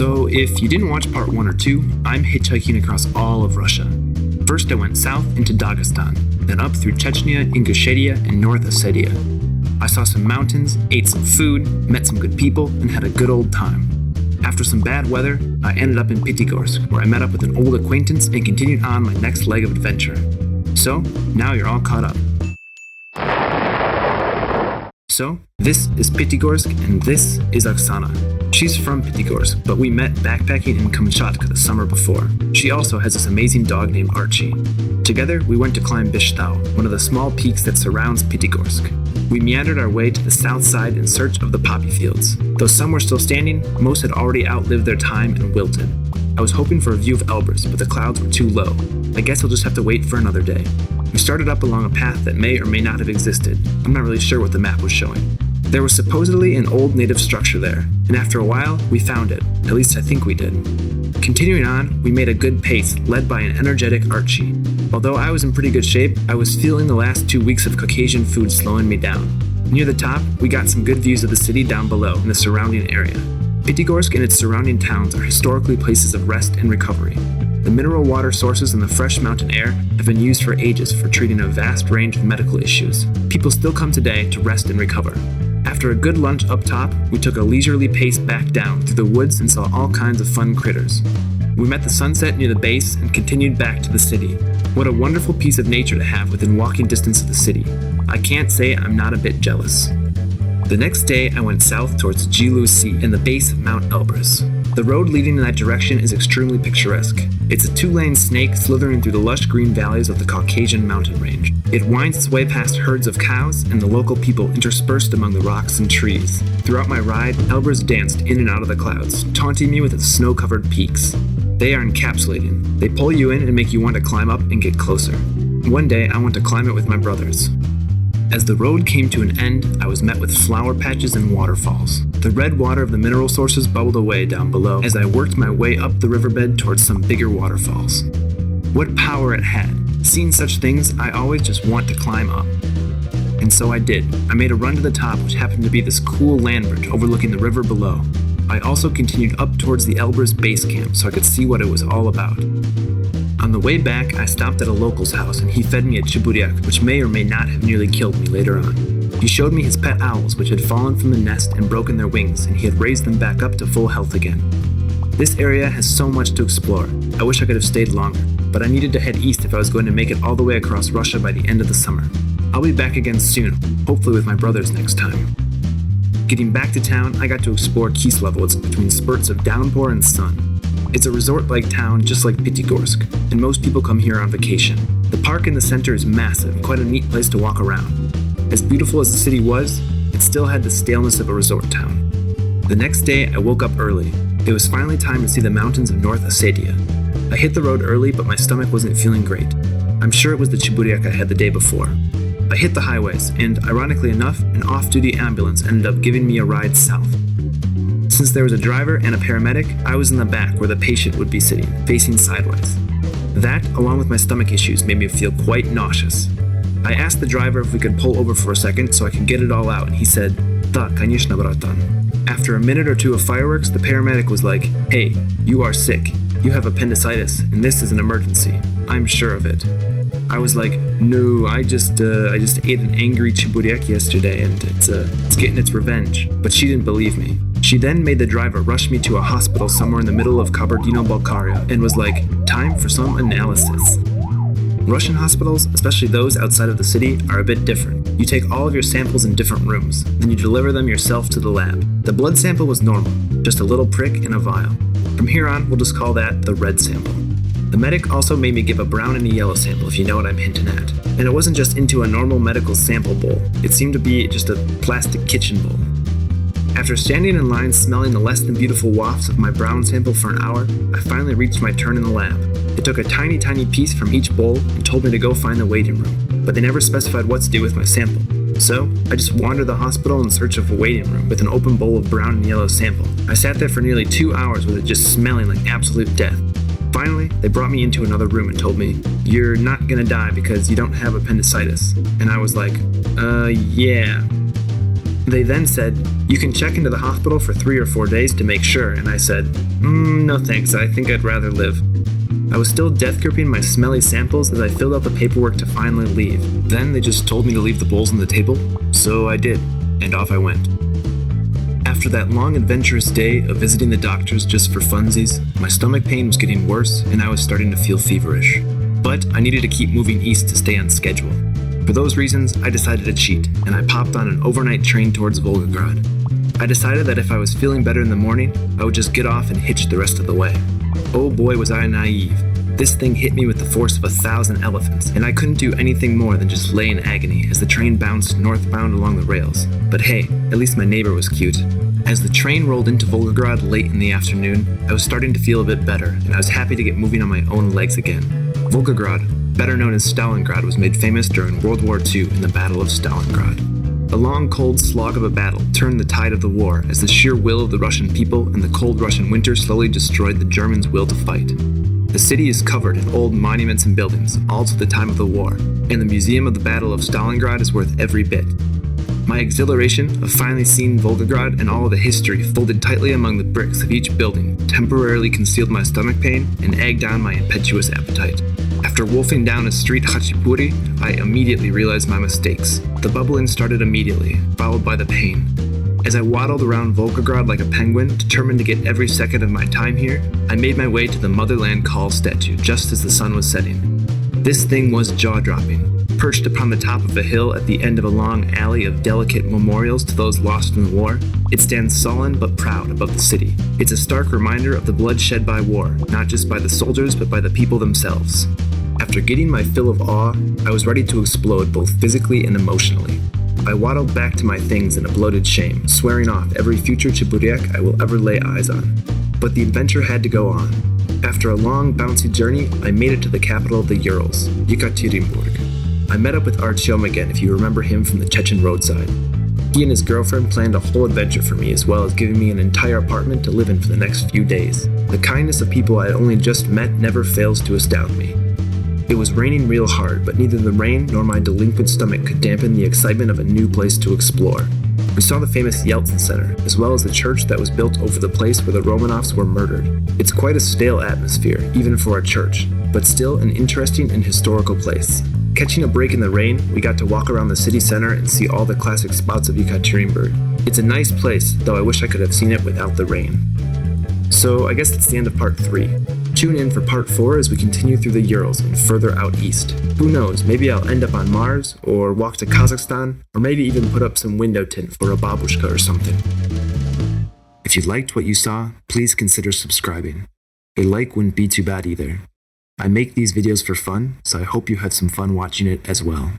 So if you didn't watch part 1 or 2, I'm hitchhiking across all of Russia. First I went south into Dagestan, then up through Chechnya, Ingushetia, and North Ossetia. I saw some mountains, ate some food, met some good people, and had a good old time. After some bad weather, I ended up in Pitigorsk, where I met up with an old acquaintance and continued on my next leg of adventure. So, now you're all caught up. So, this is Pitigorsk, and this is Oksana. She's from Pitigorsk, but we met backpacking in Kamchatka the summer before. She also has this amazing dog named Archie. Together, we went to climb Bishtau, one of the small peaks that surrounds Pitigorsk. We meandered our way to the south side in search of the poppy fields. Though some were still standing, most had already outlived their time and wilted. I was hoping for a view of ELBRUS, but the clouds were too low. I guess I'll just have to wait for another day. We started up along a path that may or may not have existed. I'm not really sure what the map was showing. There was supposedly an old native structure there, and after a while, we found it. At least I think we did. Continuing on, we made a good pace, led by an energetic Archie. Although I was in pretty good shape, I was feeling the last 2 weeks of Caucasian food slowing me down. Near the top, we got some good views of the city down below and the surrounding area. Pitigorsk and its surrounding towns are historically places of rest and recovery. The mineral water sources and the fresh mountain air have been used for ages for treating a vast range of medical issues. People still come today to rest and recover. After a good lunch up top, we took a leisurely pace back down through the woods and saw all kinds of fun critters. We met the sunset near the base and continued back to the city. What a wonderful piece of nature to have within walking distance of the city. I can't say I'm not a bit jealous. The next day, I went south towards Jilu Sea and the base of Mount Elbrus. The road leading in that direction is extremely picturesque. It's a 2-lane snake slithering through the lush green valleys of the Caucasian mountain range. It winds its way past herds of cows and the local people interspersed among the rocks and trees. Throughout my ride, Elbrus danced in and out of the clouds, taunting me with its snow-covered peaks. They are encapsulating. They pull you in and make you want to climb up and get closer. One day, I want to climb it with my brothers. As the road came to an end, I was met with flower patches and waterfalls. The red water of the mineral sources bubbled away down below as I worked my way up the riverbed towards some bigger waterfalls. What power it had! Seeing such things, I always just want to climb up. And so I did. I made a run to the top, which happened to be this cool land bridge overlooking the river below. I also continued up towards the Elbrus base camp so I could see what it was all about. On the way back, I stopped at a local's house and he fed me a chiburyak, which may or may not have nearly killed me later on. He showed me his pet owls, which had fallen from the nest and broken their wings, and he had raised them back up to full health again. This area has so much to explore. I wish I could have stayed longer, but I needed to head east if I was going to make it all the way across Russia by the end of the summer. I'll be back again soon, hopefully with my brothers next time. Getting back to town, I got to explore Kislevo between spurts of downpour and sun. It's a resort-like town just like Pitigorsk, and most people come here on vacation. The park in the center is massive, quite a neat place to walk around. As beautiful as the city was, it still had the staleness of a resort town. The next day, I woke up early. It was finally time to see the mountains of North Ossetia. I hit the road early, but my stomach wasn't feeling great. I'm sure it was the chiburyak I had the day before. I hit the highways, and ironically enough, an off-duty ambulance ended up giving me a ride south. Since there was a driver and a paramedic, I was in the back where the patient would be sitting, facing sideways. That, along with my stomach issues, made me feel quite nauseous. I asked the driver if we could pull over for a second so I could get it all out, and he said, "Da, конечно, bratan." After a minute or two of fireworks, the paramedic was like, "Hey, you are sick. You have appendicitis, and this is an emergency. I'm sure of it." I was like, "No, I just ate an angry chiburyak yesterday, and it's getting its revenge." But she didn't believe me. She then made the driver rush me to a hospital somewhere in the middle of Kabardino-Balkaria and was like, "Time for some analysis." Russian hospitals, especially those outside of the city, are a bit different. You take all of your samples in different rooms, then you deliver them yourself to the lab. The blood sample was normal, just a little prick in a vial. From here on, we'll just call that the red sample. The medic also made me give a brown and a yellow sample, if you know what I'm hinting at. And it wasn't just into a normal medical sample bowl. It seemed to be just a plastic kitchen bowl. After standing in line smelling the less than beautiful wafts of my brown sample for an hour, I finally reached my turn in the lab. They took a tiny piece from each bowl and told me to go find the waiting room, but they never specified what to do with my sample. So, I just wandered the hospital in search of a waiting room with an open bowl of brown and yellow sample. I sat there for nearly 2 hours with it just smelling like absolute death. Finally, they brought me into another room and told me, "You're not gonna die because you don't have appendicitis." And I was like, yeah. They then said, "You can check into the hospital for 3 or 4 days to make sure," and I said, "No thanks, I think I'd rather live." I was still death gripping my smelly samples as I filled out the paperwork to finally leave. Then they just told me to leave the bowls on the table, so I did, and off I went. After that long adventurous day of visiting the doctors just for funsies, my stomach pain was getting worse and I was starting to feel feverish. But I needed to keep moving east to stay on schedule. For those reasons, I decided to cheat, and I popped on an overnight train towards Volgograd. I decided that if I was feeling better in the morning, I would just get off and hitch the rest of the way. Oh boy was I naive. This thing hit me with the force of 1,000 elephants, and I couldn't do anything more than just lay in agony as the train bounced northbound along the rails. But hey, at least my neighbor was cute. As the train rolled into Volgograd late in the afternoon, I was starting to feel a bit better, and I was happy to get moving on my own legs again. Volgograd, better known as Stalingrad, was made famous during World War II in the Battle of Stalingrad. A long, cold slog of a battle turned the tide of the war as the sheer will of the Russian people and the cold Russian winter slowly destroyed the Germans' will to fight. The city is covered in old monuments and buildings, all to the time of the war, and the Museum of the Battle of Stalingrad is worth every bit. My exhilaration of finally seeing Volgograd and all of the history folded tightly among the bricks of each building temporarily concealed my stomach pain and egged on my impetuous appetite. After wolfing down a street hachipuri, I immediately realized my mistakes. The bubbling started immediately, followed by the pain. As I waddled around Volgograd like a penguin, determined to get every second of my time here, I made my way to the Motherland Call statue just as the sun was setting. This thing was jaw-dropping. Perched upon the top of a hill at the end of a long alley of delicate memorials to those lost in the war, it stands sullen but proud above the city. It's a stark reminder of the blood shed by war, not just by the soldiers but by the people themselves. After getting my fill of awe, I was ready to explode both physically and emotionally. I waddled back to my things in a bloated shame, swearing off every future Cheburiak I will ever lay eyes on. But the adventure had to go on. After a long, bouncy journey, I made it to the capital of the Urals, Yekaterinburg. I met up with Artyom again, if you remember him from the Chechen roadside. He and his girlfriend planned a whole adventure for me, as well as giving me an entire apartment to live in for the next few days. The kindness of people I had only just met never fails to astound me. It was raining real hard, but neither the rain nor my delinquent stomach could dampen the excitement of a new place to explore. We saw the famous Yeltsin Center, as well as the church that was built over the place where the Romanovs were murdered. It's quite a stale atmosphere, even for a church, but still an interesting and historical place. Catching a break in the rain, we got to walk around the city center and see all the classic spots of Yekaterinburg. It's a nice place, though I wish I could have seen it without the rain. So I guess that's the end of part 3. Tune in for part 4 as we continue through the Urals and further out east. Who knows, maybe I'll end up on Mars, or walk to Kazakhstan, or maybe even put up some window tint for a babushka or something. If you liked what you saw, please consider subscribing. A like wouldn't be too bad either. I make these videos for fun, so I hope you had some fun watching it as well.